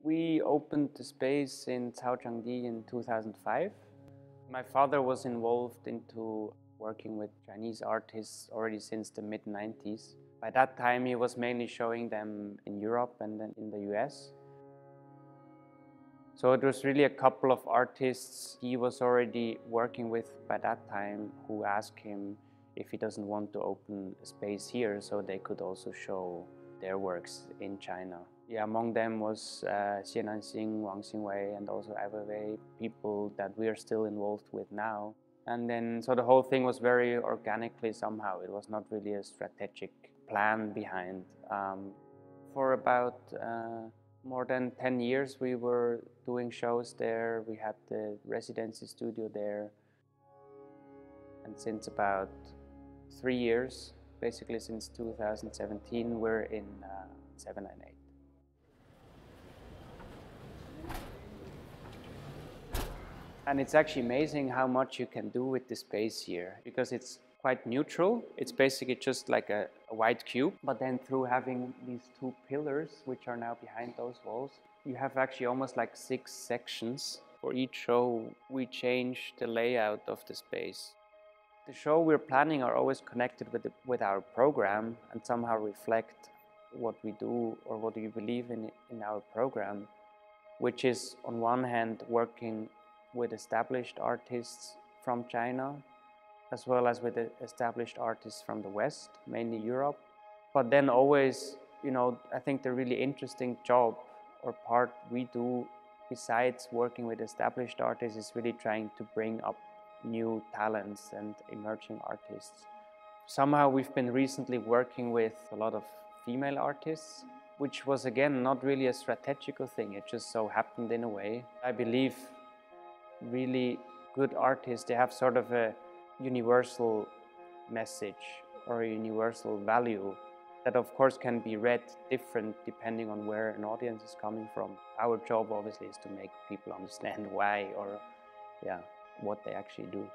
We opened the space in Caochangdi in 2005. My father was involved into working with Chinese artists already since the mid-90s. By that time, he was mainly showing them in Europe and then in the US. So it was really a couple of artists he was already working with by that time who asked him if he doesn't want to open a space here so they could also show their works in China. Yeah, among them was Xie Nanxing, Wang Xingwei, and also Ai Weiwei, people that we are still involved with now. And then, so the whole thing was very organically somehow. It was not really a strategic plan behind. For about more than 10 years, we were doing shows there. We had the residency studio there. And since about 3 years, basically since 2017, we're in 798. And it's actually amazing how much you can do with the space here, because it's quite neutral. It's basically just like a white cube, but then through having these two pillars, which are now behind those walls, you have actually almost like 6 sections. For each show, we change the layout of the space. The show we're planning are always connected with our program and somehow reflect what we do or what we believe in our program, which is on one hand working with established artists from China, as well as with established artists from the West, mainly Europe. But then always, I think the really interesting job or part we do besides working with established artists is really trying to bring up new talents and emerging artists. Somehow we've been recently working with a lot of female artists, which was again not really a strategical thing. It just so happened in a way. I believe really good artists, they have sort of a universal message or a universal value that of course can be read different depending on where an audience is coming from. Our job obviously is to make people understand why or what they actually do.